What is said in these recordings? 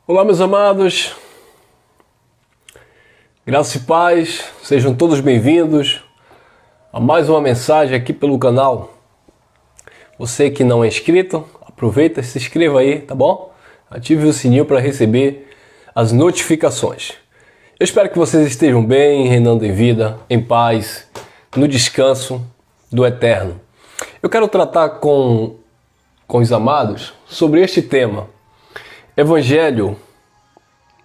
Olá, meus amados, graça e paz, sejam todos bem-vindos a mais uma mensagem aqui pelo canal. Você que não é inscrito, aproveita e se inscreva aí, tá bom? Ative o sininho para receber as notificações. Eu espero que vocês estejam bem, reinando em vida, em paz, no descanso do Eterno. Eu quero tratar com os amados sobre este tema. Evangelho,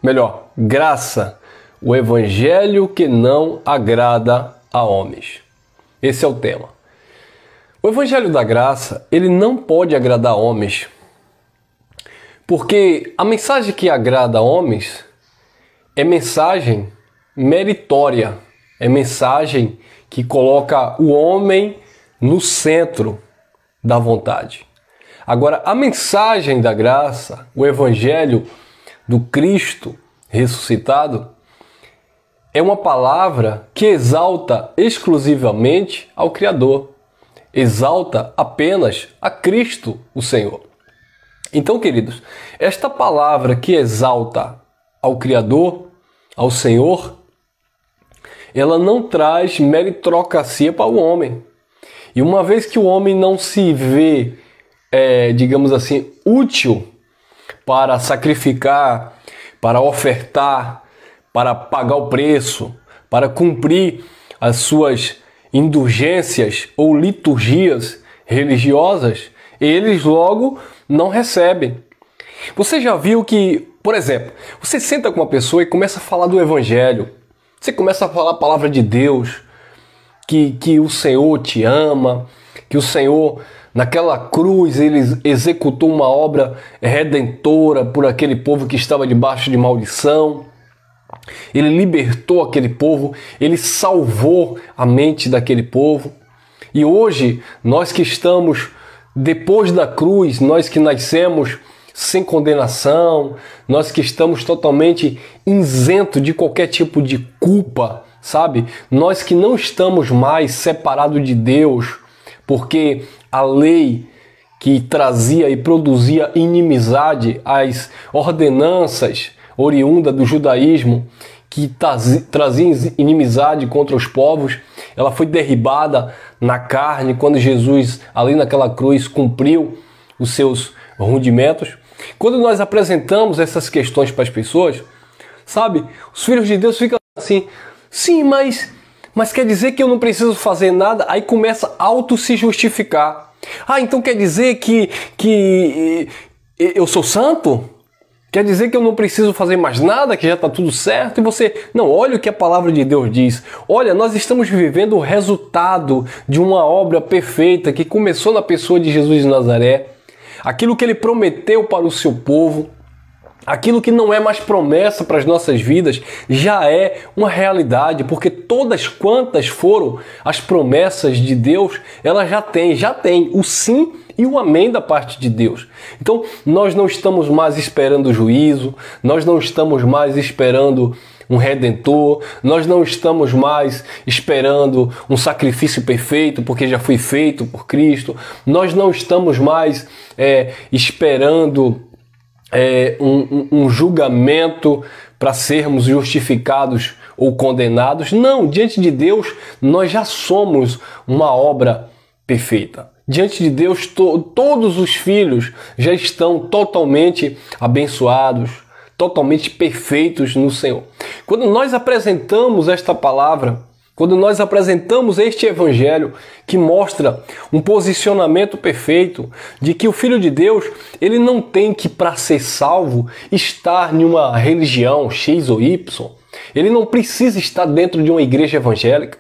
melhor, graça, o evangelho que não agrada a homens. Esse é o tema. O evangelho da graça, ele não pode agradar a homens, porque a mensagem que agrada a homens é mensagem meritória, é mensagem que coloca o homem no centro da vontade. Agora, a mensagem da graça, o evangelho do Cristo ressuscitado, é uma palavra que exalta exclusivamente ao Criador, exalta apenas a Cristo, o Senhor. Então, queridos, esta palavra que exalta ao Criador, ao Senhor, ela não traz meritocracia para o homem. E uma vez que o homem não se vê digamos assim, útil para sacrificar, para ofertar, para pagar o preço, para cumprir as suas indulgências ou liturgias religiosas, eles logo não recebem. Você já viu que, por exemplo, você senta com uma pessoa e começa a falar do Evangelho, você começa a falar a palavra de Deus, que o Senhor te ama, que o Senhor, naquela cruz, ele executou uma obra redentora por aquele povo que estava debaixo de maldição. Ele libertou aquele povo, ele salvou a mente daquele povo. E hoje, nós que estamos depois da cruz, nós que nascemos sem condenação, nós que estamos totalmente isentos de qualquer tipo de culpa, sabe? Nós que não estamos mais separados de Deus, porque a lei que trazia e produzia inimizade, as ordenanças oriundas do judaísmo que traziam inimizade contra os povos, ela foi derribada na carne quando Jesus, ali naquela cruz, cumpriu os seus rudimentos. Quando nós apresentamos essas questões para as pessoas, sabe, os filhos de Deus ficam assim, sim, mas quer dizer que eu não preciso fazer nada? Aí começa a auto se justificar. Ah, então quer dizer que eu sou santo? Quer dizer que eu não preciso fazer mais nada, que já está tudo certo? E você, não, olha o que a palavra de Deus diz. Olha, nós estamos vivendo o resultado de uma obra perfeita que começou na pessoa de Jesus de Nazaré. Aquilo que ele prometeu para o seu povo, aquilo que não é mais promessa para as nossas vidas, já é uma realidade, porque todas quantas foram as promessas de Deus, ela já tem o sim e o amém da parte de Deus. Então, nós não estamos mais esperando juízo, nós não estamos mais esperando um redentor, nós não estamos mais esperando um sacrifício perfeito, porque já foi feito por Cristo, nós não estamos mais esperando um julgamento para sermos justificados ou condenados. Não, diante de Deus nós já somos uma obra perfeita. Diante de Deus todos os filhos já estão totalmente abençoados, totalmente perfeitos no Senhor. Quando nós apresentamos esta palavra, quando nós apresentamos este evangelho que mostra um posicionamento perfeito de que o Filho de Deus, ele não tem que, para ser salvo, estar em uma religião X ou Y. Ele não precisa estar dentro de uma igreja evangélica.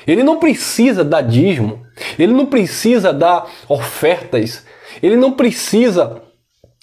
Ele não precisa dar dízimo. Ele não precisa dar ofertas. Ele não precisa,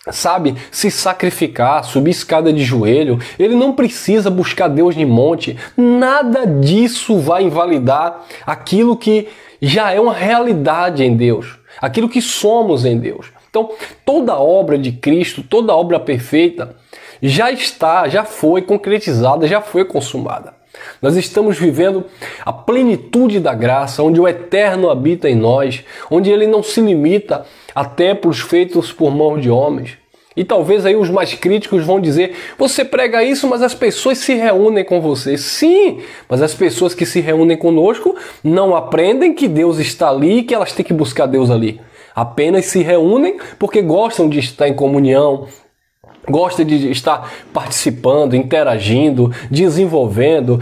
sabe, se sacrificar, subir escada de joelho. Ele não precisa buscar Deus em monte. Nada disso vai invalidar aquilo que já é uma realidade em Deus, aquilo que somos em Deus. Então, toda a obra de Cristo, toda a obra perfeita já foi concretizada, já foi consumada. Nós estamos vivendo a plenitude da graça, onde o Eterno habita em nós, onde Ele não se limita a templos feitos por mãos de homens. E talvez aí os mais críticos vão dizer, você prega isso, mas as pessoas se reúnem com você. Sim, mas as pessoas que se reúnem conosco não aprendem que Deus está ali e que elas têm que buscar Deus ali. Apenas se reúnem porque gostam de estar em comunhão, gosta de estar participando, interagindo, desenvolvendo,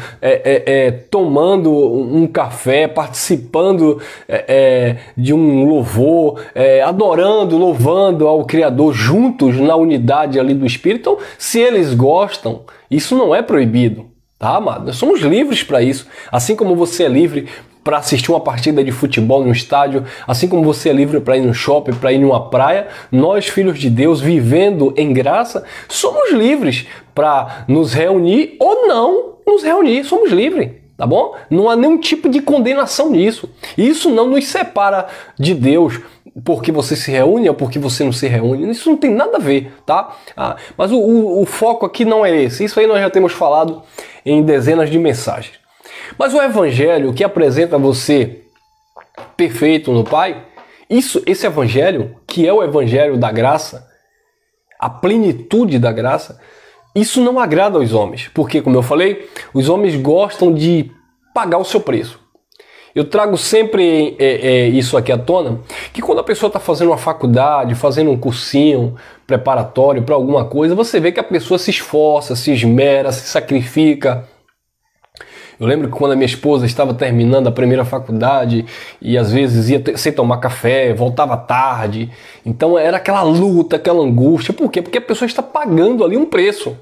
tomando um café, participando de um louvor, adorando, louvando ao Criador juntos na unidade ali do Espírito. Então, se eles gostam, isso não é proibido, tá, amado? Nós somos livres para isso, assim como você é livre para assistir uma partida de futebol no estádio, assim como você é livre para ir no shopping, para ir numa praia, nós, filhos de Deus, vivendo em graça, somos livres para nos reunir ou não nos reunir, somos livres, tá bom? Não há nenhum tipo de condenação nisso. Isso não nos separa de Deus porque você se reúne ou porque você não se reúne. Isso não tem nada a ver, tá? Mas o foco aqui não é esse. Isso aí nós já temos falado em dezenas de mensagens. Mas o evangelho que apresenta você perfeito no Pai, esse evangelho, que é o evangelho da graça, a plenitude da graça, isso não agrada aos homens. Porque, como eu falei, os homens gostam de pagar o seu preço. Eu trago sempre isso aqui à tona, que quando a pessoa está fazendo uma faculdade, fazendo um cursinho preparatório para alguma coisa, você vê que a pessoa se esforça, se esmera, se sacrifica. Eu lembro que quando a minha esposa estava terminando a primeira faculdade e às vezes ia sem tomar café, voltava tarde. Então era aquela luta, aquela angústia. Por quê? Porque a pessoa está pagando ali um preço.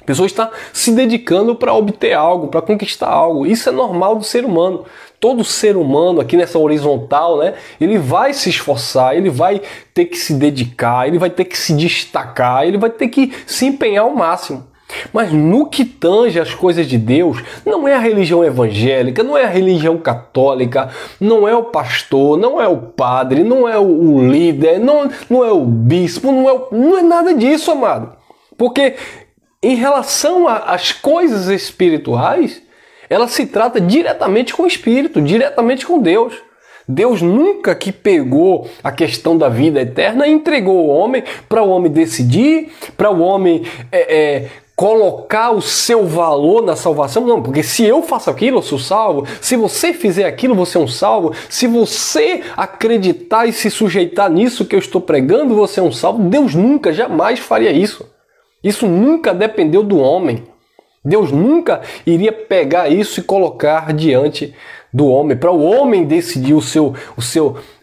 A pessoa está se dedicando para obter algo, para conquistar algo. Isso é normal do ser humano. Todo ser humano aqui nessa horizontal, né, ele vai se esforçar, ele vai ter que se dedicar, ele vai ter que se destacar, ele vai ter que se empenhar ao máximo. Mas no que tange as coisas de Deus, não é a religião evangélica, não é a religião católica, não é o pastor, não é o padre, não é o líder, não é o bispo, não é nada disso, amado. Porque em relação às coisas espirituais, ela se trata diretamente com o Espírito, diretamente com Deus. Deus nunca que pegou a questão da vida eterna e entregou o homem para o homem decidir, para o homem colocar o seu valor na salvação. Não, porque se eu faço aquilo, eu sou salvo. Se você fizer aquilo, você é um salvo. Se você acreditar e se sujeitar nisso que eu estou pregando, você é um salvo. Deus nunca, jamais faria isso. Isso nunca dependeu do homem. Deus nunca iria pegar isso e colocar diante do homem, para o homem decidir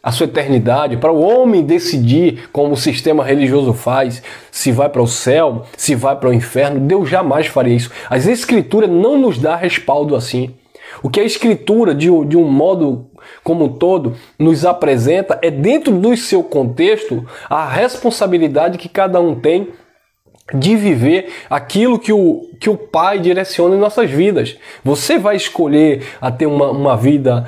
a sua eternidade, para o homem decidir, como o sistema religioso faz, se vai para o céu, se vai para o inferno. Deus jamais faria isso. As Escrituras não nos dá respaldo assim. O que a Escritura, de um modo como um todo, nos apresenta é, dentro do seu contexto, a responsabilidade que cada um tem de viver aquilo que o Pai direciona em nossas vidas. Você vai escolher a ter uma vida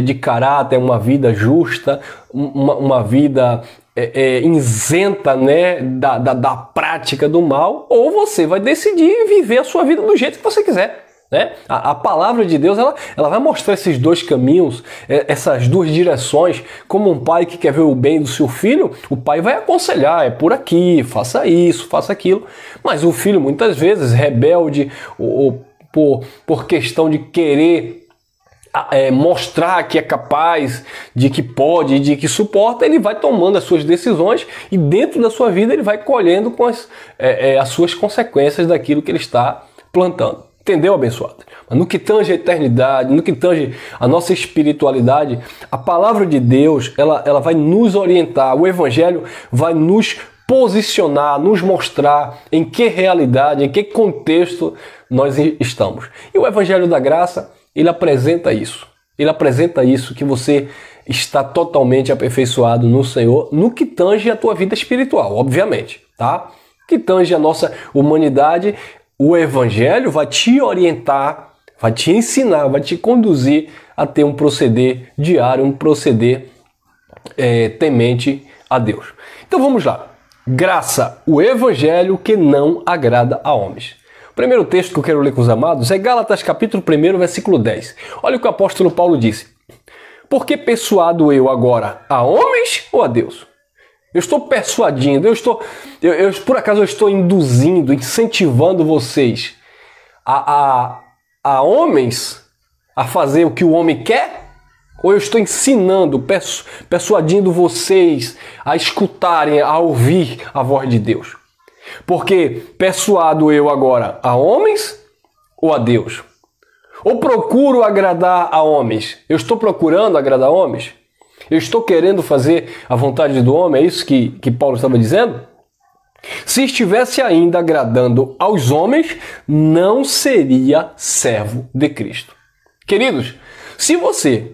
de caráter, uma vida justa, uma vida isenta, né, da prática do mal, ou você vai decidir viver a sua vida do jeito que você quiser. Né? A palavra de Deus ela vai mostrar esses dois caminhos, essas duas direções. Como um pai que quer ver o bem do seu filho, o pai vai aconselhar, é por aqui, faça isso, faça aquilo. Mas o filho, muitas vezes, rebelde, ou por questão de querer mostrar que é capaz, de que pode, de que suporta, ele vai tomando as suas decisões e dentro da sua vida ele vai colhendo com as suas consequências daquilo que ele está plantando. Entendeu, abençoado? Mas no que tange a eternidade, no que tange a nossa espiritualidade, a palavra de Deus, ela vai nos orientar, o Evangelho vai nos posicionar, nos mostrar em que realidade, em que contexto nós estamos. E o Evangelho da Graça, ele apresenta isso. Ele apresenta isso, que você está totalmente aperfeiçoado no Senhor, no que tange a tua vida espiritual, obviamente, tá? No que tange a nossa humanidade, o Evangelho vai te orientar, vai te ensinar, vai te conduzir a ter um proceder diário, um proceder temente a Deus. Então vamos lá. Graça, o Evangelho que não agrada a homens. O primeiro texto que eu quero ler com os amados é Gálatas capítulo 1, versículo 10. Olha o que o apóstolo Paulo disse. Porque persuado eu agora a homens ou a Deus? Eu estou persuadindo, por acaso eu estou induzindo, incentivando vocês a homens a fazer o que o homem quer? Ou eu estou ensinando, persuadindo vocês a escutarem, a ouvir a voz de Deus? Porque persuado eu agora a homens ou a Deus? Ou procuro agradar a homens? Eu estou procurando agradar homens? Eu estou querendo fazer a vontade do homem? É isso que Paulo estava dizendo? Se estivesse ainda agradando aos homens, não seria servo de Cristo. Queridos, se você,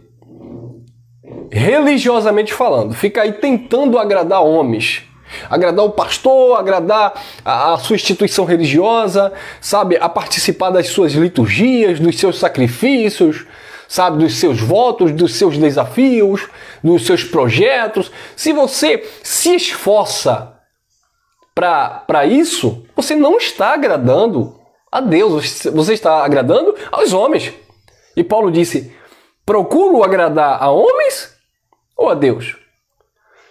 religiosamente falando, fica aí tentando agradar homens, agradar o pastor, agradar a sua instituição religiosa, sabe, a participar das suas liturgias, dos seus sacrifícios, sabe, dos seus votos, dos seus desafios, dos seus projetos. Se você se esforça para isso, você não está agradando a Deus, você está agradando aos homens. E Paulo disse, procuro agradar a homens ou a Deus?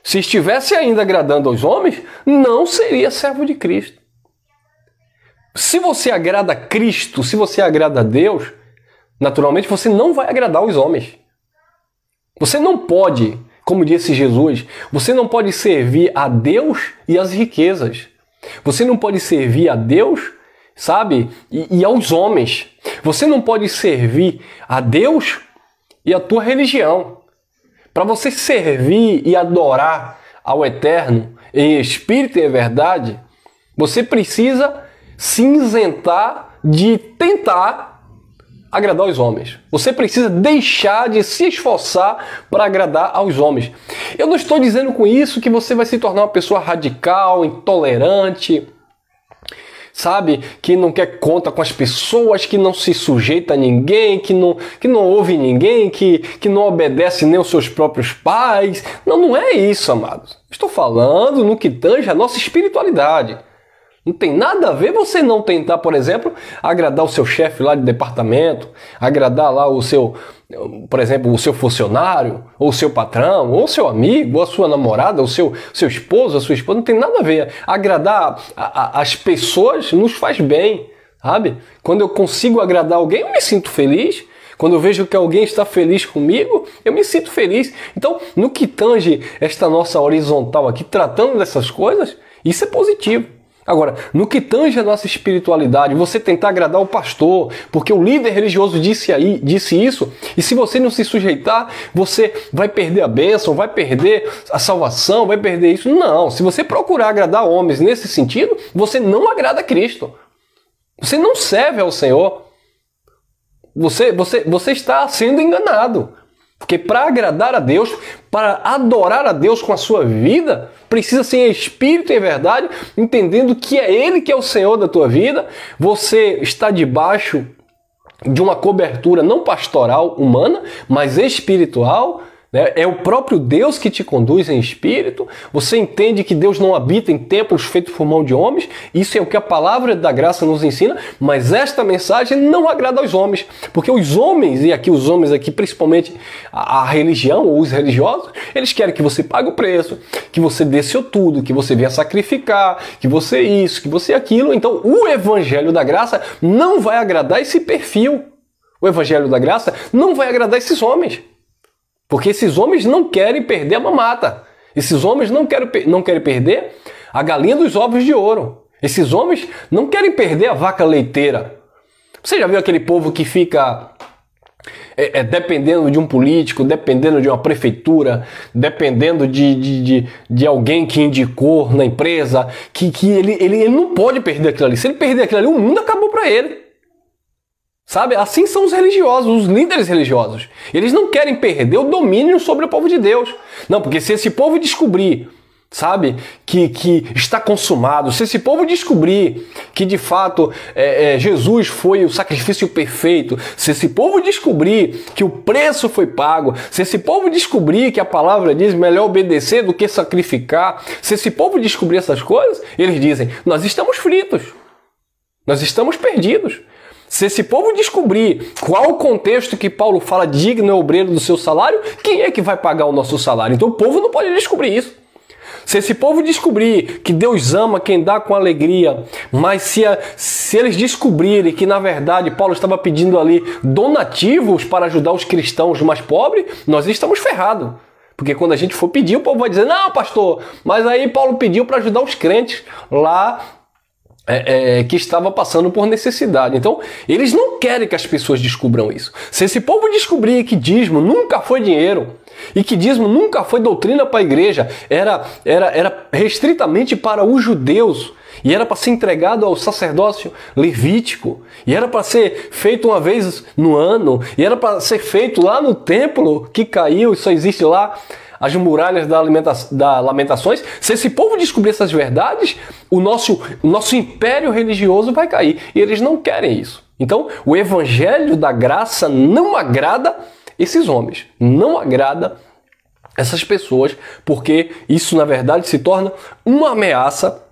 Se estivesse ainda agradando aos homens, não seria servo de Cristo. Se você agrada a Cristo, se você agrada a Deus, naturalmente você não vai agradar os homens. Você não pode, como disse Jesus, você não pode servir a Deus e as riquezas. Você não pode servir a Deus, sabe, e aos homens. Você não pode servir a Deus e a tua religião. Para você servir e adorar ao Eterno em espírito e em verdade, você precisa se isentar de tentar agradar os homens. Você precisa deixar de se esforçar para agradar aos homens. Eu não estou dizendo com isso que você vai se tornar uma pessoa radical, intolerante, sabe, que não quer conta com as pessoas, que não se sujeita a ninguém, que não ouve ninguém, que não obedece nem aos seus próprios pais. Não é isso, amados. Estou falando no que tange a nossa espiritualidade. Não tem nada a ver você não tentar, por exemplo, agradar o seu chefe lá de departamento, agradar lá o seu, por exemplo, o seu funcionário, ou o seu patrão, ou o seu amigo, ou a sua namorada, ou o seu esposo, a sua esposa. Não tem nada a ver. Agradar as pessoas nos faz bem, sabe? Quando eu consigo agradar alguém, eu me sinto feliz. Quando eu vejo que alguém está feliz comigo, eu me sinto feliz. Então, no que tange esta nossa horizontal aqui, tratando dessas coisas, isso é positivo. Agora, no que tange a nossa espiritualidade, você tentar agradar o pastor, porque o líder religioso disse isso, e se você não se sujeitar, você vai perder a bênção, vai perder a salvação, vai perder isso. Não, se você procurar agradar homens nesse sentido, você não agrada a Cristo. Você não serve ao Senhor. Você está sendo enganado. Porque para agradar a Deus, para adorar a Deus com a sua vida, precisa ser em espírito e em verdade, entendendo que é Ele que é o Senhor da tua vida. Você está debaixo de uma cobertura não pastoral humana, mas espiritual. É o próprio Deus que te conduz em espírito. Você entende que Deus não habita em templos feitos por mão de homens. Isso é o que a palavra da graça nos ensina. Mas esta mensagem não agrada aos homens. Porque os homens, e aqui os homens aqui, principalmente a religião ou os religiosos, eles querem que você pague o preço, que você dê seu tudo, que você venha sacrificar, que você isso, que você aquilo. Então o evangelho da graça não vai agradar esse perfil. O evangelho da graça não vai agradar esses homens. Porque esses homens não querem perder a mamata. Esses homens não querem perder a galinha dos ovos de ouro. Esses homens não querem perder a vaca leiteira. Você já viu aquele povo que fica dependendo de um político, dependendo de uma prefeitura, dependendo de alguém que indicou na empresa, que ele não pode perder aquilo ali. Se ele perder aquilo ali, o mundo acabou para ele. Sabe? Assim são os religiosos, os líderes religiosos. Eles não querem perder o domínio sobre o povo de Deus. Não, porque se esse povo descobrir, sabe, que está consumado, se esse povo descobrir que de fato Jesus foi o sacrifício perfeito, se esse povo descobrir que o preço foi pago, se esse povo descobrir que a palavra diz melhor obedecer do que sacrificar, se esse povo descobrir essas coisas, eles dizem, nós estamos fritos, nós estamos perdidos. Se esse povo descobrir qual o contexto que Paulo fala digno é o obreiro do seu salário, quem é que vai pagar o nosso salário? Então o povo não pode descobrir isso. Se esse povo descobrir que Deus ama quem dá com alegria, mas se eles descobrirem que, na verdade, Paulo estava pedindo ali donativos para ajudar os cristãos mais pobres, nós estamos ferrados. Porque quando a gente for pedir, o povo vai dizer, não, pastor, mas aí Paulo pediu para ajudar os crentes lá que estava passando por necessidade. Então, eles não querem que as pessoas descubram isso. Se esse povo descobrir que dízimo nunca foi dinheiro e que dízimo nunca foi doutrina para a igreja, era restritamente para os judeus e era para ser entregado ao sacerdócio levítico e era para ser feito uma vez no ano e era para ser feito lá no templo que caiu e só existe lá as muralhas da Lamentações. Se esse povo descobrir essas verdades, o nosso império religioso vai cair. E eles não querem isso. Então, o evangelho da graça não agrada esses homens. Não agrada essas pessoas, porque isso, na verdade, se torna uma ameaça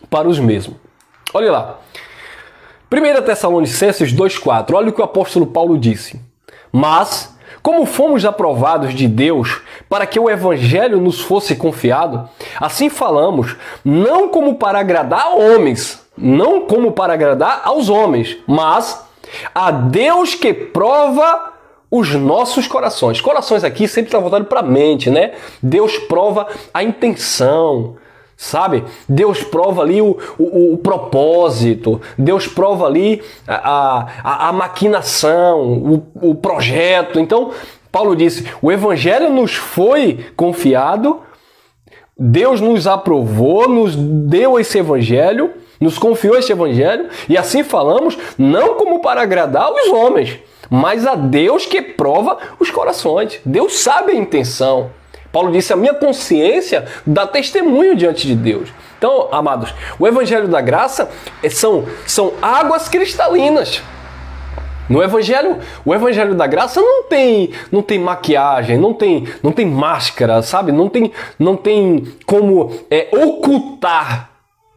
para os mesmos. Olha lá. 1 Tessalonicenses 2,4. Olha o que o apóstolo Paulo disse. Mas, como fomos aprovados de Deus para que o evangelho nos fosse confiado, assim falamos, não como para agradar a homens, não como para agradar aos homens, mas a Deus que prova os nossos corações. Corações aqui sempre está voltado para a mente, né? Deus prova a intenção, sabe? Deus prova ali o propósito, Deus prova ali a maquinação, o projeto. Então, Paulo disse, o evangelho nos foi confiado, Deus nos aprovou, nos deu esse evangelho, nos confiou esse evangelho, e assim falamos, não como para agradar os homens, mas a Deus que prova os corações. Deus sabe a intenção. Paulo disse, a minha consciência dá testemunho diante de Deus. Então, amados, o evangelho da graça são águas cristalinas. No evangelho, o evangelho da graça não tem maquiagem, não tem máscara, sabe? Não tem como ocultar.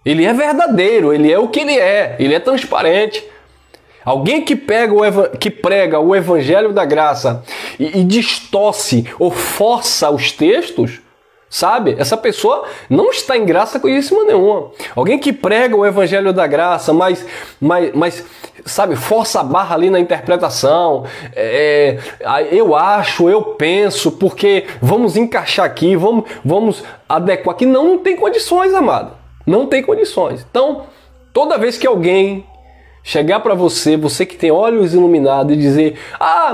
Ele é verdadeiro, ele é o que ele é transparente. Alguém que prega o evangelho da graça e distorce ou força os textos, sabe? Essa pessoa não está em graça coisíssima nenhuma. Alguém que prega o evangelho da graça, mas sabe, força a barra ali na interpretação. Eu acho, eu penso, porque vamos encaixar aqui, vamos adequar aqui. Não tem condições, amado. Não tem condições. Então, toda vez que alguém chegar para você que tem olhos iluminados e dizer,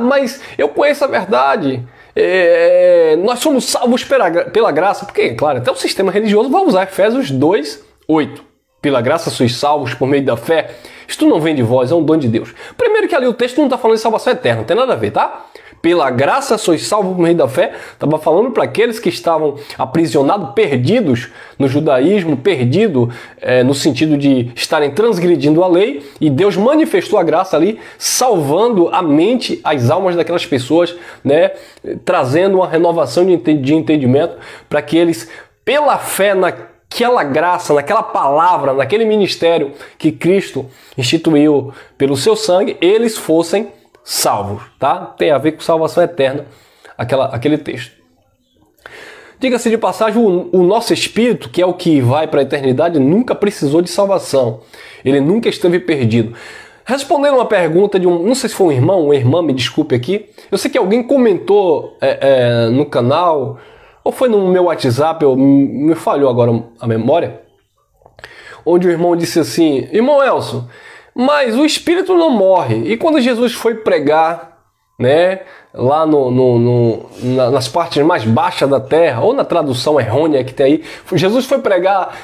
mas eu conheço a verdade, nós somos salvos pela graça, porque, claro, até o sistema religioso vai usar Efésios 2:8. Pela graça sois salvos por meio da fé. Isto não vem de vós, é um dom de Deus. Primeiro que ali o texto não está falando de salvação eterna, não tem nada a ver, tá? Pela graça sois salvos por meio da fé. Estava falando para aqueles que estavam aprisionados, perdidos no judaísmo, perdido no sentido de estarem transgredindo a lei. E Deus manifestou a graça ali, salvando a mente, as almas daquelas pessoas, né? Trazendo uma renovação de entendimento para que eles, pela fé naquela graça, naquela palavra, naquele ministério que Cristo instituiu pelo seu sangue, eles fossem salvos, tá? Tem a ver com salvação eterna, aquele texto. Diga-se de passagem, o nosso espírito, que é o que vai para a eternidade, nunca precisou de salvação. Ele nunca esteve perdido. Respondendo uma pergunta de não sei se foi um irmão, uma irmã, me desculpe aqui. Eu sei que alguém comentou no canal, ou foi no meu WhatsApp, me falhou agora a memória, onde o irmão disse assim, irmão Elson, mas o espírito não morre. E quando Jesus foi pregar, né, lá nas partes mais baixas da terra, ou na tradução errônea que tem aí, Jesus foi pregar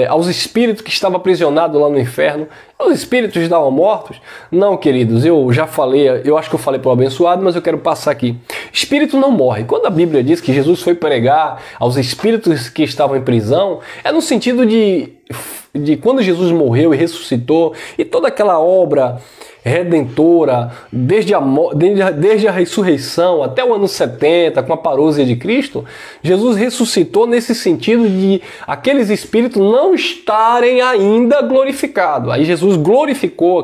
aos espíritos que estavam aprisionados lá no inferno. Os espíritos estavam mortos? Não, queridos, eu já falei, eu acho que eu falei para o abençoado, mas eu quero passar aqui. Espírito não morre. Quando a Bíblia diz que Jesus foi pregar aos espíritos que estavam em prisão, é no sentido de quando Jesus morreu e ressuscitou, e toda aquela obra redentora, desde a ressurreição até o ano 70, com a parousia de Cristo, Jesus ressuscitou nesse sentido de aqueles espíritos não estarem ainda glorificados. Aí Jesus glorificou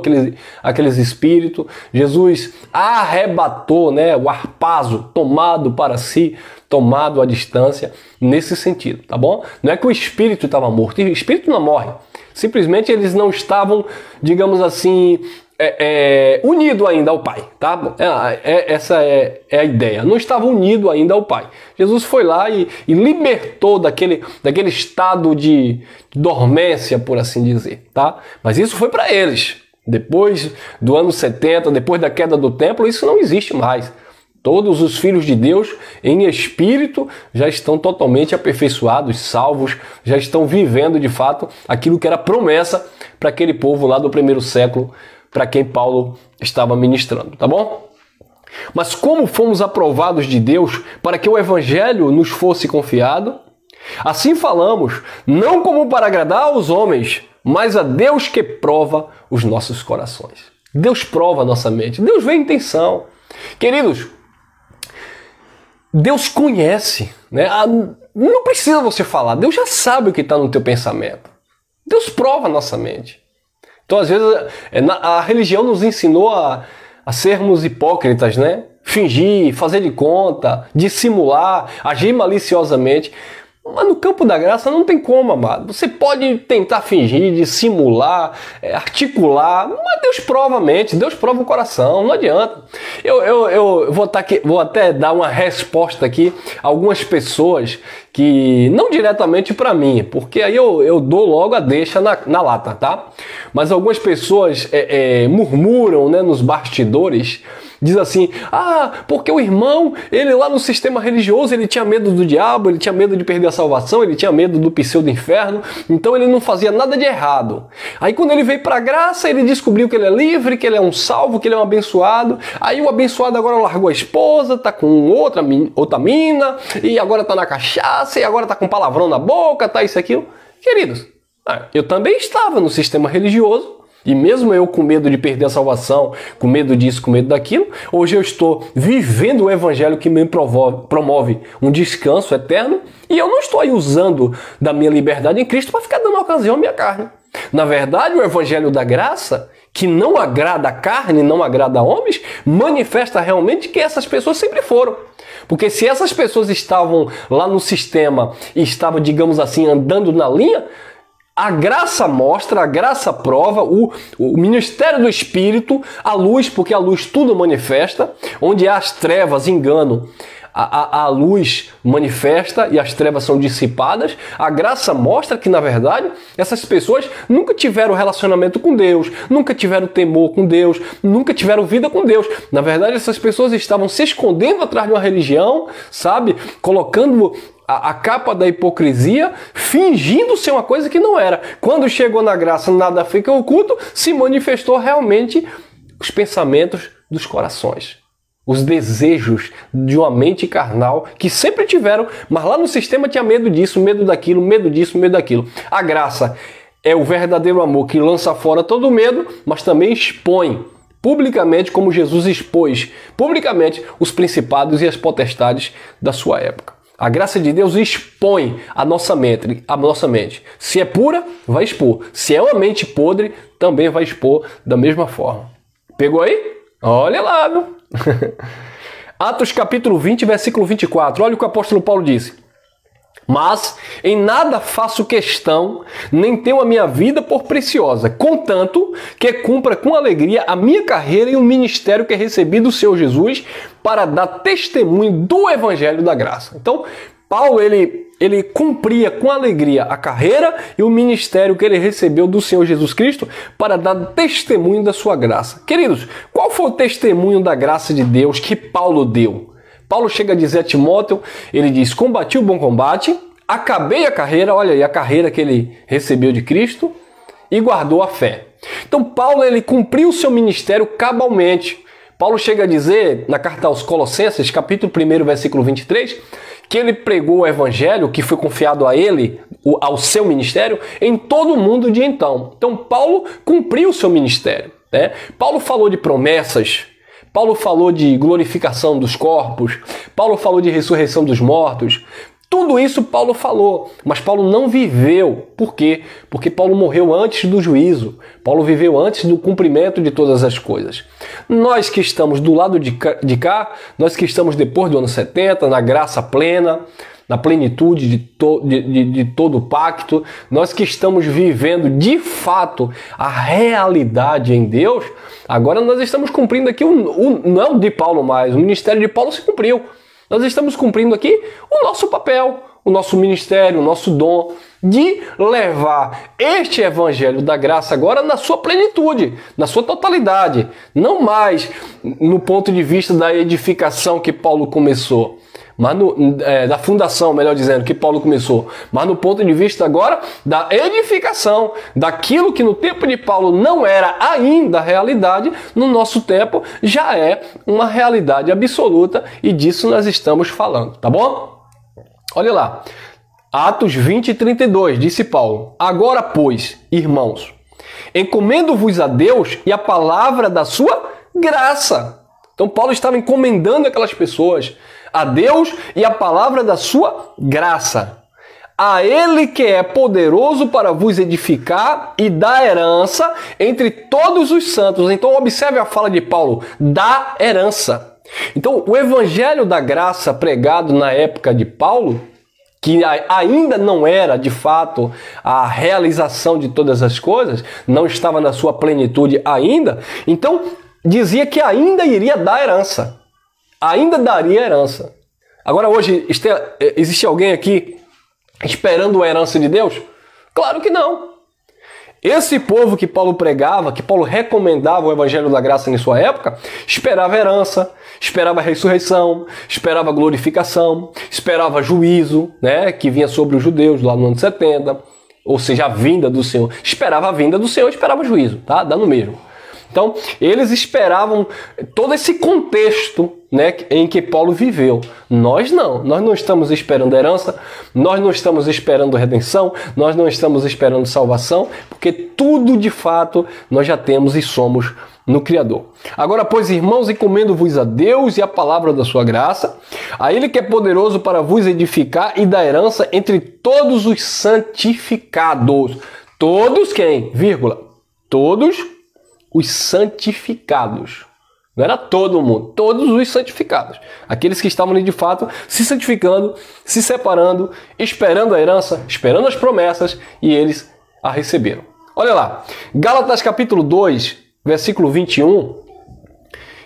aqueles espíritos, Jesus arrebatou, né, o arpazo tomado para si tomado a distância nesse sentido, tá bom? Não é que o espírito estava morto, o espírito não morre. Simplesmente eles não estavam, digamos assim, unido ainda ao Pai, tá? Essa é a ideia. Não estava unido ainda ao Pai. Jesus foi lá e libertou daquele estado de dormência, por assim dizer, tá? Mas isso foi para eles. Depois do ano 70, depois da queda do templo, isso não existe mais. Todos os filhos de Deus em espírito já estão totalmente aperfeiçoados, salvos, já estão vivendo de fato aquilo que era promessa para aquele povo lá do primeiro século, para quem Paulo estava ministrando, tá bom? Mas como fomos aprovados de Deus para que o evangelho nos fosse confiado, assim falamos, não como para agradar aos homens, mas a Deus que prova os nossos corações. Deus prova a nossa mente, Deus vê a intenção. Queridos, Deus conhece, né? Não precisa você falar, Deus já sabe o que está no teu pensamento. Deus prova a nossa mente. Então, às vezes, a religião nos ensinou a sermos hipócritas, né? Fingir, fazer de conta, dissimular, agir maliciosamente. Mas no campo da graça não tem como, amado. Você pode tentar fingir, dissimular, articular, mas Deus prova a mente, Deus prova o coração, não adianta. Eu vou até dar uma resposta aqui a algumas pessoas que, não diretamente para mim, porque aí eu dou logo a deixa na lata, tá? Mas algumas pessoas murmuram, né, nos bastidores, diz assim, porque o irmão, ele lá no sistema religioso, ele tinha medo do diabo, ele tinha medo de perder a salvação, ele tinha medo do pseudo-inferno, então ele não fazia nada de errado. Aí quando ele veio para a graça, ele descobriu que ele é livre, que ele é um salvo, que ele é um abençoado. Aí o abençoado agora largou a esposa, tá com outra mina, e agora tá na cachaça, e agora tá com palavrão na boca, tá isso, aquilo. Queridos, eu também estava no sistema religioso, e mesmo eu com medo de perder a salvação, com medo disso, com medo daquilo, hoje eu estou vivendo o evangelho que me promove um descanso eterno, e eu não estou aí usando da minha liberdade em Cristo para ficar dando ocasião à minha carne. Na verdade, o evangelho da graça, que não agrada a carne, não agrada a homens, manifesta realmente que essas pessoas sempre foram. Porque se essas pessoas estavam lá no sistema e estavam, digamos assim, andando na linha, a graça mostra, a graça prova, o ministério do Espírito, a luz, porque a luz tudo manifesta, onde há as trevas, engano, a luz manifesta e as trevas são dissipadas. A graça mostra que, na verdade, essas pessoas nunca tiveram relacionamento com Deus, nunca tiveram temor com Deus, nunca tiveram vida com Deus. Na verdade, essas pessoas estavam se escondendo atrás de uma religião, sabe? Colocando a capa da hipocrisia, fingindo ser uma coisa que não era. Quando chegou na graça, nada fica oculto, se manifestou realmente os pensamentos dos corações. Os desejos de uma mente carnal que sempre tiveram, mas lá no sistema tinha medo disso, medo daquilo, medo disso, medo daquilo. A graça é o verdadeiro amor que lança fora todo medo, mas também expõe publicamente, como Jesus expôs publicamente os principados e as potestades da sua época. A graça de Deus expõe a nossa mente. Se é pura, vai expor. Se é uma mente podre, também vai expor da mesma forma. Pegou aí? Olha lá, viu? Atos capítulo 20, versículo 24. Olha o que o apóstolo Paulo disse. Mas em nada faço questão, nem tenho a minha vida por preciosa, contanto que cumpra com alegria a minha carreira e o ministério que recebi do Senhor Jesus para dar testemunho do Evangelho da Graça. Então, Paulo, ele cumpria com alegria a carreira e o ministério que ele recebeu do Senhor Jesus Cristo para dar testemunho da sua graça. Queridos, qual foi o testemunho da graça de Deus que Paulo deu? Paulo chega a dizer a Timóteo, ele diz, combati o bom combate, acabei a carreira, olha aí a carreira que ele recebeu de Cristo e guardou a fé. Então Paulo, ele cumpriu o seu ministério cabalmente. Paulo chega a dizer na carta aos Colossenses, capítulo 1, versículo 23, que ele pregou o evangelho que foi confiado a ele, ao seu ministério, em todo o mundo de então. Então Paulo cumpriu o seu ministério, né? Paulo falou de promessas, Paulo falou de glorificação dos corpos, Paulo falou de ressurreição dos mortos, Tudo isso Paulo falou, mas Paulo não viveu. Por quê? Porque Paulo morreu antes do juízo. Paulo viveu antes do cumprimento de todas as coisas. Nós que estamos do lado de cá, nós que estamos depois do ano 70, na graça plena, na plenitude de todo o pacto, nós que estamos vivendo de fato a realidade em Deus, agora nós estamos cumprindo aqui, não é o de Paulo mais, o ministério de Paulo se cumpriu. Nós estamos cumprindo aqui o nosso papel, o nosso ministério, o nosso dom de levar este evangelho da graça agora na sua plenitude, na sua totalidade. Não mais no ponto de vista da edificação que Paulo começou, mas da fundação, melhor dizendo, que Paulo começou, mas no ponto de vista agora da edificação, daquilo que no tempo de Paulo não era ainda realidade, no nosso tempo já é uma realidade absoluta e disso nós estamos falando, tá bom? Olha lá, Atos 20 e 32, disse Paulo: agora, pois, irmãos, encomendo-vos a Deus e a palavra da sua graça. Então Paulo estava encomendando aquelas pessoas a Deus e a palavra da sua graça. A Ele que é poderoso para vos edificar e dar herança entre todos os santos. Então observe a fala de Paulo, da herança. Então o evangelho da graça pregado na época de Paulo, que ainda não era de fato a realização de todas as coisas, não estava na sua plenitude ainda, então dizia que ainda iria dar herança. Ainda daria herança. Agora hoje, existe alguém aqui esperando a herança de Deus? Claro que não. Esse povo que Paulo pregava, que Paulo recomendava o evangelho da graça em sua época, esperava herança, esperava ressurreição, esperava glorificação, esperava juízo, né, que vinha sobre os judeus lá no ano 70, ou seja, a vinda do Senhor. Esperava a vinda do Senhor, esperava juízo, tá? Dá no mesmo. Então, eles esperavam todo esse contexto, né, em que Paulo viveu. Nós não estamos esperando herança, nós não estamos esperando redenção, nós não estamos esperando salvação, porque tudo de fato nós já temos e somos no Criador. Agora, pois, irmãos, encomendo-vos a Deus e a palavra da sua graça, a Ele que é poderoso para vos edificar e dar herança entre todos os santificados. Todos quem? Vírgula. Todos os santificados. Não era todo mundo, todos os santificados. Aqueles que estavam ali de fato se santificando, se separando, esperando a herança, esperando as promessas, e eles a receberam. Olha lá, Gálatas capítulo 2, versículo 21.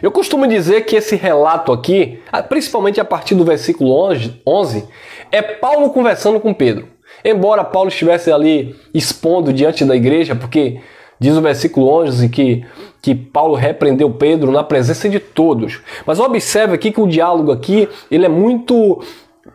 Eu costumo dizer que esse relato aqui, principalmente a partir do versículo 11, é Paulo conversando com Pedro. Embora Paulo estivesse ali expondo diante da igreja, porque diz o versículo 11 que Paulo repreendeu Pedro na presença de todos. Mas observe aqui que o diálogo aqui ele é muito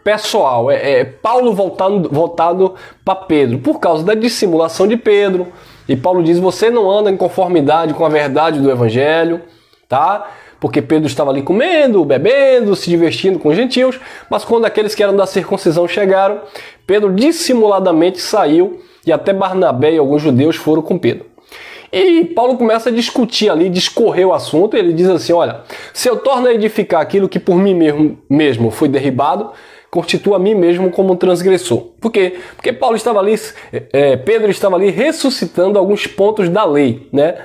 pessoal. É Paulo voltado para Pedro, por causa da dissimulação de Pedro. E Paulo diz, você não anda em conformidade com a verdade do evangelho, tá? Porque Pedro estava ali comendo, bebendo, se divertindo com os gentios. Mas quando aqueles que eram da circuncisão chegaram, Pedro dissimuladamente saiu e até Barnabé e alguns judeus foram com Pedro. E Paulo começa a discutir ali, discorrer o assunto, e ele diz assim, olha, se eu torno a edificar aquilo que por mim mesmo foi derribado, constitua a mim mesmo como um transgressor. Por quê? Porque Paulo estava ali, Pedro estava ali ressuscitando alguns pontos da lei, né?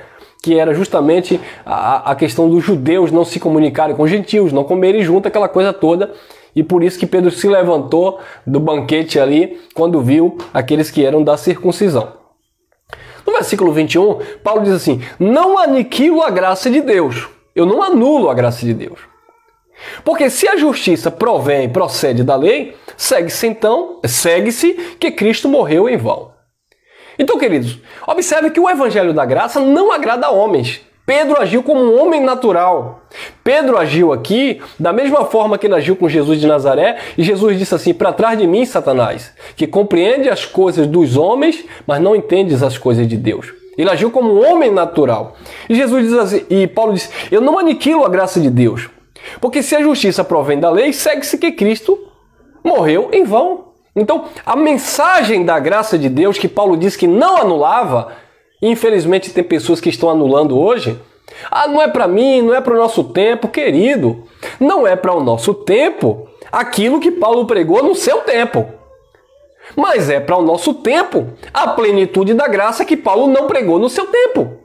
Que era justamente a questão dos judeus não se comunicarem com os gentios, não comerem junto, aquela coisa toda. E por isso que Pedro se levantou do banquete ali, quando viu aqueles que eram da circuncisão. No versículo 21, Paulo diz assim, não aniquilo a graça de Deus. Eu não anulo a graça de Deus. Porque se a justiça procede da lei, segue-se que Cristo morreu em vão. Então, queridos, observe que o evangelho da graça não agrada a homens. Pedro agiu como um homem natural. Pedro agiu aqui da mesma forma que ele agiu com Jesus de Nazaré. E Jesus disse assim, para trás de mim, Satanás, que compreende as coisas dos homens, mas não entendes as coisas de Deus. Ele agiu como um homem natural. E Jesus diz assim, e Paulo disse, eu não aniquilo a graça de Deus. Porque se a justiça provém da lei, segue-se que Cristo morreu em vão. Então, a mensagem da graça de Deus, que Paulo disse que não anulava, infelizmente tem pessoas que estão anulando hoje. Não é para mim, não é para o nosso tempo, querido. Não é para o nosso tempo aquilo que Paulo pregou no seu tempo. Mas é para o nosso tempo a plenitude da graça que Paulo não pregou no seu tempo.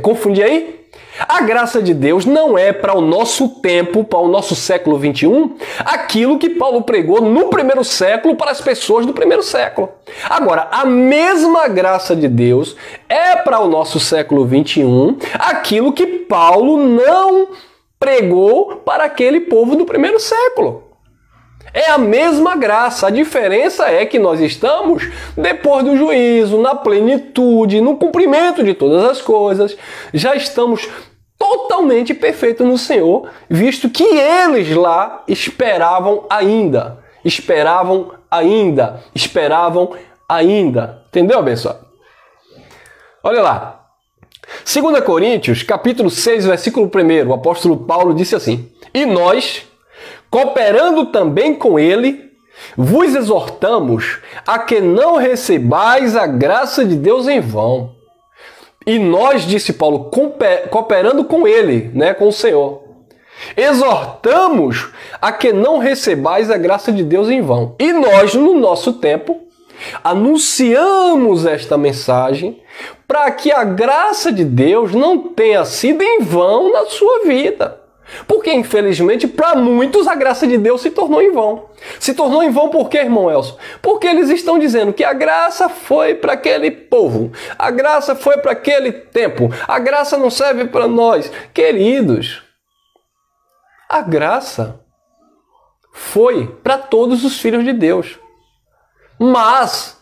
Confundi aí? A graça de Deus não é para o nosso tempo, para o nosso século 21, aquilo que Paulo pregou no primeiro século para as pessoas do primeiro século. Agora, a mesma graça de Deus é para o nosso século 21, aquilo que Paulo não pregou para aquele povo do primeiro século. É a mesma graça, a diferença é que nós estamos depois do juízo, na plenitude, no cumprimento de todas as coisas, já estamos totalmente perfeitos no Senhor, visto que eles lá esperavam ainda. Entendeu, abençoado? Olha lá. 2 Coríntios, capítulo 6, versículo 1, o apóstolo Paulo disse assim: E nós, cooperando também com ele, vos exortamos a que não recebais a graça de Deus em vão. E nós, disse Paulo, cooperando com ele, com o Senhor, exortamos a que não recebais a graça de Deus em vão. E nós, no nosso tempo, anunciamos esta mensagem para que a graça de Deus não tenha sido em vão na sua vida. Porque, infelizmente, para muitos a graça de Deus se tornou em vão. Se tornou em vão por quê, irmão Elson? Porque eles estão dizendo que a graça foi para aquele povo, a graça foi para aquele tempo, a graça não serve para nós. Queridos, a graça foi para todos os filhos de Deus. Mas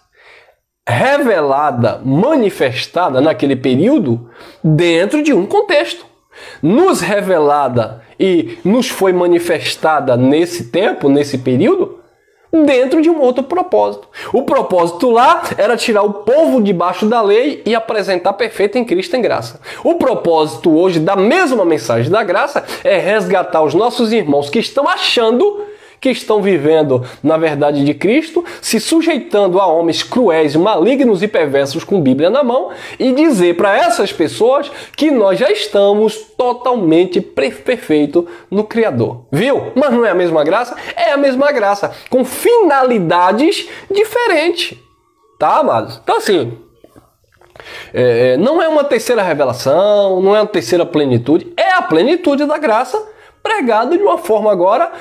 revelada, manifestada naquele período dentro de um contexto. Nos revelada e nos foi manifestada nesse tempo, nesse período, dentro de um outro propósito. O propósito lá era tirar o povo debaixo da lei e apresentar perfeito em Cristo em graça. O propósito hoje da mesma mensagem da graça é resgatar os nossos irmãos que estão achando que estão vivendo na verdade de Cristo, se sujeitando a homens cruéis, malignos e perversos com Bíblia na mão, e dizer para essas pessoas que nós já estamos totalmente perfeitos no Criador. Viu? Mas não é a mesma graça? É a mesma graça, com finalidades diferentes. Tá, amados? Então assim, não é uma terceira revelação, não é uma terceira plenitude, é a plenitude da graça, pregado de uma forma agora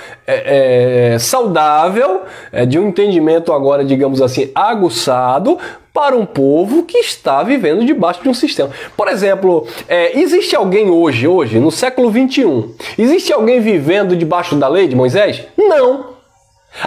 saudável, de um entendimento agora, digamos assim, aguçado para um povo que está vivendo debaixo de um sistema. Por exemplo, existe alguém hoje, no século 21, existe alguém vivendo debaixo da lei de Moisés? Não.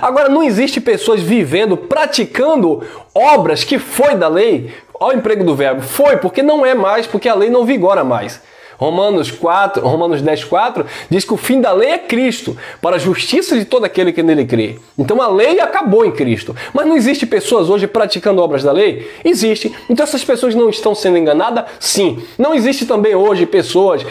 Agora, não existe pessoas vivendo, praticando obras que foi da lei? Olha o emprego do verbo, foi, porque não é mais, porque a lei não vigora mais. Romanos 10:4 diz que o fim da lei é Cristo, para a justiça de todo aquele que nele crê. Então a lei acabou em Cristo. Mas não existe pessoas hoje praticando obras da lei? Existe. Então essas pessoas não estão sendo enganadas? Sim. Não existe também hoje pessoas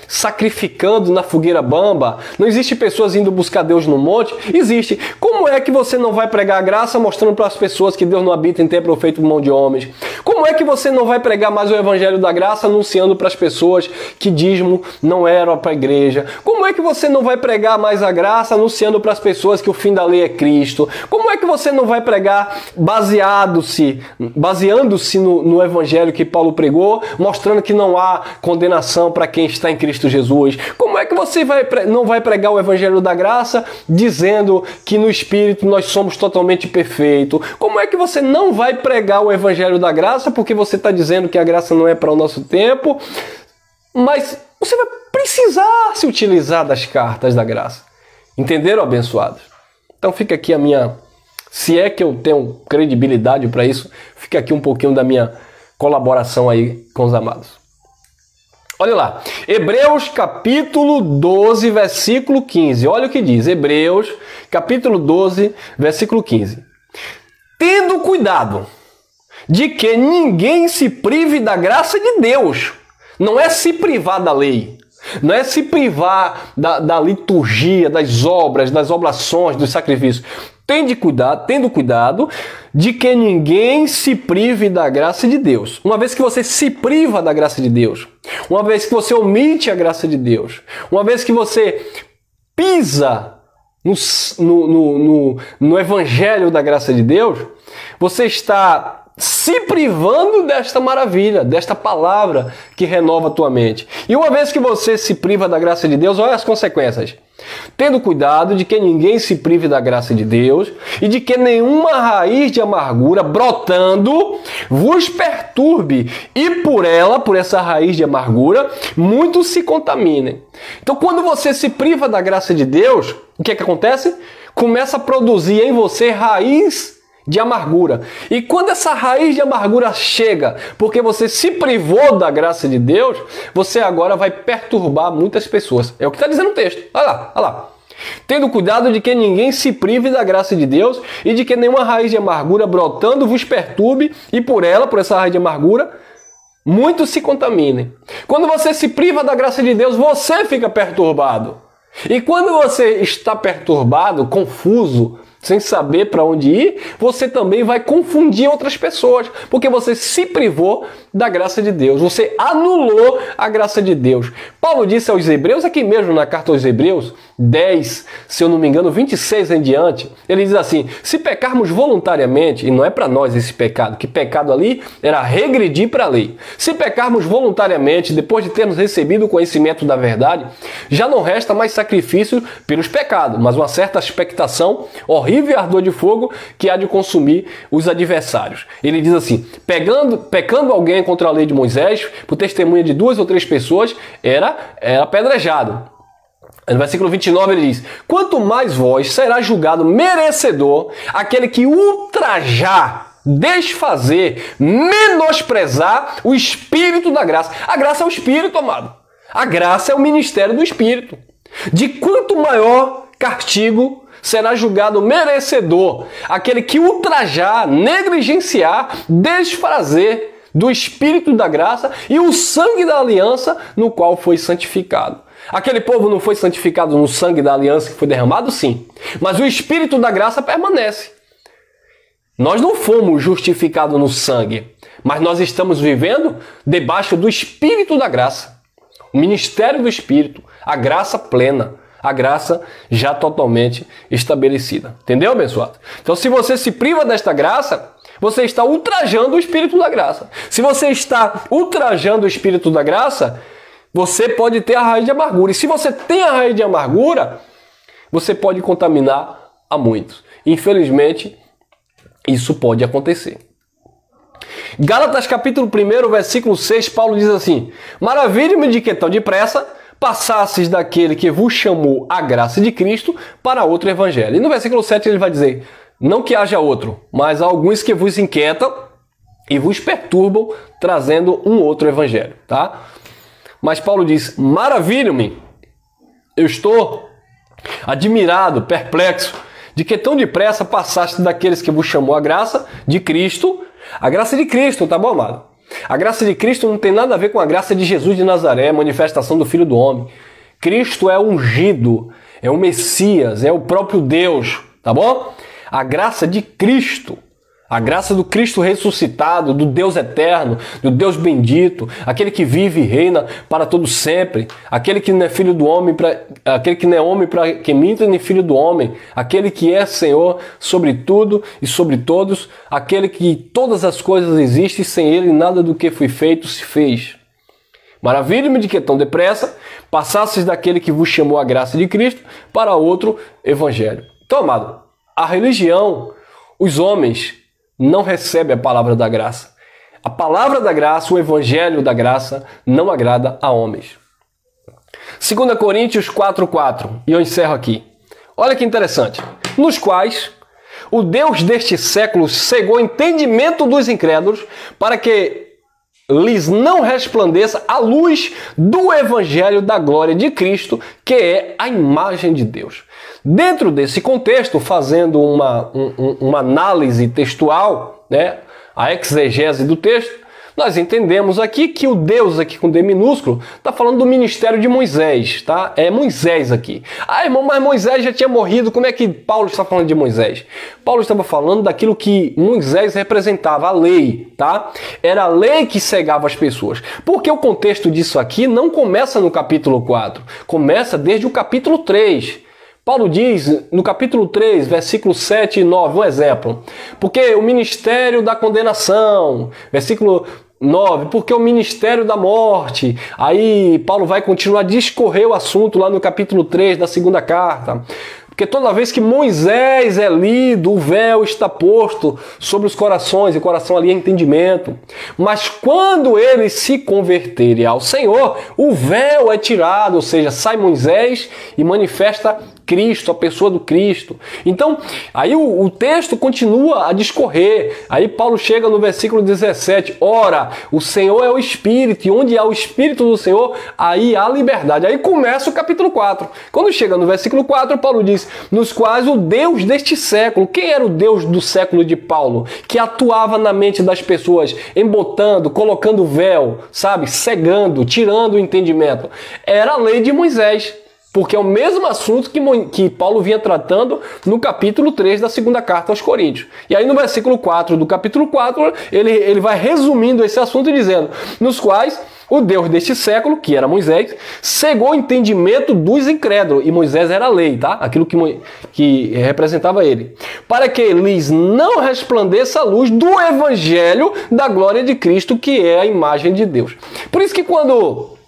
sacrificando na fogueira bamba? Não existe pessoas indo buscar Deus no monte? Existe. Como é que você não vai pregar a graça mostrando para as pessoas que Deus não habita em templo feito por mão de homens? Como é que você não vai pregar mais o evangelho da graça anunciando para as pessoas que dízimo não era para a igreja? Como é que você não vai pregar mais a graça anunciando para as pessoas que o fim da lei é Cristo? Como é que você não vai pregar baseando-se no evangelho que Paulo pregou, mostrando que não há condenação para quem está em Cristo Jesus? Como é que você não vai pregar o evangelho da graça dizendo que no Espírito nós somos totalmente perfeitos? Como é que você não vai pregar o evangelho da graça porque você está dizendo que a graça não é para o nosso tempo? Mas você vai precisar se utilizar das cartas da graça. Entenderam, abençoados? Então fica aqui a minha... Se é que eu tenho credibilidade para isso, fica aqui um pouquinho da minha colaboração aí com os amados. Olha lá. Hebreus capítulo 12, versículo 15. Olha o que diz. Hebreus capítulo 12, versículo 15. Tendo cuidado de que ninguém se prive da graça de Deus. Não é se privar da lei, não é se privar da liturgia, das obras, das oblações, dos sacrifícios. Tendo cuidado de que ninguém se prive da graça de Deus. Uma vez que você se priva da graça de Deus, uma vez que você omite a graça de Deus, uma vez que você pisa no Evangelho da graça de Deus, você está se privando desta maravilha, desta palavra que renova a tua mente. E uma vez que você se priva da graça de Deus, olha as consequências. Tendo cuidado de que ninguém se prive da graça de Deus e de que nenhuma raiz de amargura brotando vos perturbe e por essa raiz de amargura, muitos se contaminem. Então, quando você se priva da graça de Deus, o que acontece? Começa a produzir em você raiz de amargura. E quando essa raiz de amargura chega, porque você se privou da graça de Deus, você agora vai perturbar muitas pessoas. É o que está dizendo o texto. Olha lá, olha lá. Tendo cuidado de que ninguém se prive da graça de Deus e de que nenhuma raiz de amargura brotando vos perturbe e por essa raiz de amargura, muitos se contaminem. Quando você se priva da graça de Deus, você fica perturbado. E quando você está perturbado, confuso, sem saber para onde ir, você também vai confundir outras pessoas, porque você se privou da graça de Deus, você anulou a graça de Deus. Paulo disse aos Hebreus, aqui mesmo na carta aos Hebreus 10, se eu não me engano, 26 em diante, ele diz assim: se pecarmos voluntariamente, e não é para nós esse pecado, que pecado ali era regredir para a lei. Se pecarmos voluntariamente, depois de termos recebido o conhecimento da verdade, já não resta mais sacrifício pelos pecados, mas uma certa expectação horrível e ardor de fogo que há de consumir os adversários. Ele diz assim: pecando alguém contra a lei de Moisés, por testemunha de 2 ou 3 pessoas, era apedrejado. No versículo 29 ele diz: quanto mais vós será julgado merecedor aquele que ultrajar, desfazer, menosprezar o Espírito da graça. A graça é o Espírito, amado. A graça é o ministério do Espírito. De quanto maior castigo será julgado merecedor aquele que ultrajar, negligenciar, desfazer do Espírito da graça e o sangue da aliança no qual foi santificado. Aquele povo não foi santificado no sangue da aliança que foi derramado? Sim. Mas o Espírito da graça permanece. Nós não fomos justificados no sangue, mas nós estamos vivendo debaixo do Espírito da graça. O ministério do Espírito, a graça plena, a graça já totalmente estabelecida. Entendeu, abençoado? Então, se você se priva desta graça, você está ultrajando o Espírito da graça. Se você está ultrajando o Espírito da graça, você pode ter a raiz de amargura. E se você tem a raiz de amargura, você pode contaminar a muitos. Infelizmente, isso pode acontecer. Gálatas capítulo 1, versículo 6, Paulo diz assim: maravilho-me de que tão depressa passasses daquele que vos chamou a graça de Cristo para outro evangelho. E no versículo 7 ele vai dizer: não que haja outro, mas há alguns que vos inquietam e vos perturbam, trazendo um outro evangelho, tá? Mas Paulo diz: maravilho-me, eu estou admirado, perplexo, de que tão depressa passaste daqueles que vos chamou a graça de Cristo. A graça de Cristo, tá bom, amado? A graça de Cristo não tem nada a ver com a graça de Jesus de Nazaré, manifestação do Filho do Homem. Cristo é ungido, é o Messias, é o próprio Deus, tá bom? A graça de Cristo, a graça do Cristo ressuscitado, do Deus eterno, do Deus bendito, aquele que vive e reina para todo sempre, aquele que não é filho do homem, aquele que não é homem para que minta, nem filho do homem, aquele que é Senhor sobre tudo e sobre todos, aquele que todas as coisas existem, sem ele nada do que foi feito se fez. Maravilha-me de que tão depressa passasses daquele que vos chamou a graça de Cristo para outro evangelho. Então, amado, a religião, os homens não recebem a palavra da graça. A palavra da graça, o evangelho da graça, não agrada a homens. 2 Coríntios 4:4, e eu encerro aqui. Olha que interessante. Nos quais o Deus deste século cegou o entendimento dos incrédulos para que lhes não resplandeça a luz do evangelho da glória de Cristo, que é a imagem de Deus. Dentro desse contexto, fazendo uma análise textual, né, a exegese do texto, nós entendemos aqui que o Deus aqui com D minúsculo está falando do ministério de Moisés, tá? É Moisés aqui. Ah, irmão, mas Moisés já tinha morrido, como é que Paulo está falando de Moisés? Paulo estava falando daquilo que Moisés representava, a lei, tá? Era a lei que cegava as pessoas. Porque o contexto disso aqui não começa no capítulo 4, começa desde o capítulo 3. Paulo diz no capítulo 3, versículos 7 e 9, um exemplo. Porque o ministério da condenação, versículo 9, porque o ministério da morte. Aí Paulo vai continuar a discorrer o assunto lá no capítulo 3 da segunda carta. Porque toda vez que Moisés é lido, o véu está posto sobre os corações, e o coração ali é entendimento. Mas quando eles se converterem ao Senhor, o véu é tirado, ou seja, sai Moisés e manifesta Cristo, a pessoa do Cristo. Então, aí o texto continua a discorrer. Aí Paulo chega no versículo 17. Ora, o Senhor é o Espírito, e onde há o Espírito do Senhor, aí há liberdade. Aí começa o capítulo 4. Quando chega no versículo 4, Paulo diz, nos quais o Deus deste século, quem era o Deus do século de Paulo? Que atuava na mente das pessoas, embotando, colocando véu, sabe? Cegando, tirando o entendimento. Era a lei de Moisés. Porque é o mesmo assunto que Paulo vinha tratando no capítulo 3 da segunda carta aos Coríntios. E aí no versículo 4 do capítulo 4, ele vai resumindo esse assunto dizendo, nos quais o Deus deste século, que era Moisés, cegou o entendimento dos incrédulos. E Moisés era a lei, tá? Aquilo que representava ele. Para que lhes não resplandeça a luz do evangelho da glória de Cristo, que é a imagem de Deus. Por isso que quando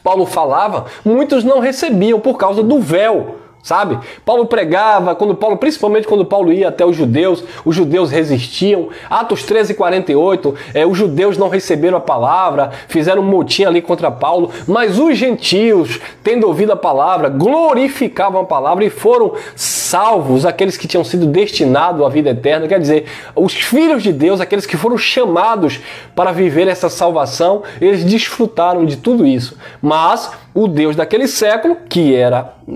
Paulo falava, muitos não recebiam por causa do véu, sabe? Paulo pregava, principalmente quando Paulo ia até os judeus resistiam. Atos 13:48, os judeus não receberam a palavra, fizeram um motim ali contra Paulo, mas os gentios, tendo ouvido a palavra, glorificavam a palavra e foram salvos, aqueles que tinham sido destinados à vida eterna, quer dizer, os filhos de Deus, aqueles que foram chamados para viver essa salvação, eles desfrutaram de tudo isso. Mas o Deus daquele século, que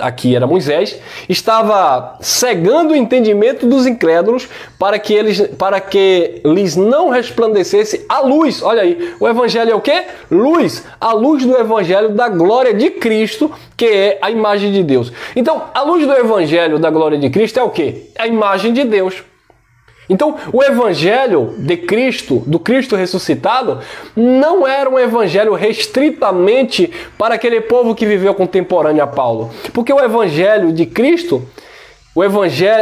aqui era Moisés, estava cegando o entendimento dos incrédulos para que lhes não resplandecesse a luz. Olha aí, o evangelho é o quê? Luz. A luz do evangelho da glória de Cristo, que é a imagem de Deus. Então, a luz do evangelho da glória de Cristo é o quê? A imagem de Deus. Então, o evangelho de Cristo, do Cristo ressuscitado, não era um evangelho restritamente para aquele povo que viveu contemporâneo a Paulo. Porque o evangelho de Cristo,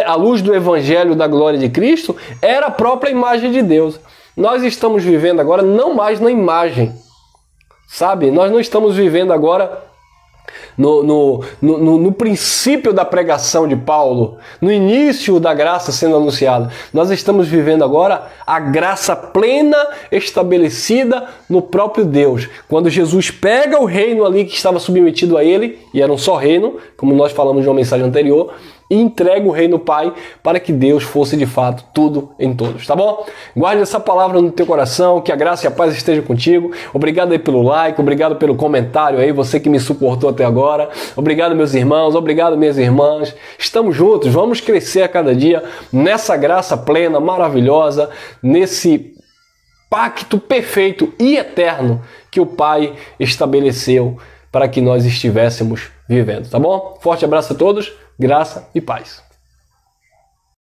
a luz do evangelho da glória de Cristo, era a própria imagem de Deus. Nós estamos vivendo agora não mais na imagem, sabe? Nós não estamos vivendo agora no princípio da pregação de Paulo, no início da graça sendo anunciada. Nós estamos vivendo agora a graça plena estabelecida no próprio Deus. Quando Jesus pega o reino ali que estava submetido a ele, e era um só reino, como nós falamos de uma mensagem anterior, e entrega o reino Pai para que Deus fosse de fato tudo em todos, tá bom? Guarde essa palavra no teu coração, que a graça e a paz estejam contigo. Obrigado aí pelo like, obrigado pelo comentário aí, você que me suportou até agora. Obrigado, meus irmãos, obrigado, minhas irmãs. Estamos juntos, vamos crescer a cada dia nessa graça plena, maravilhosa, nesse pacto perfeito e eterno que o Pai estabeleceu para que nós estivéssemos vivendo, tá bom? Forte abraço a todos, graça e paz.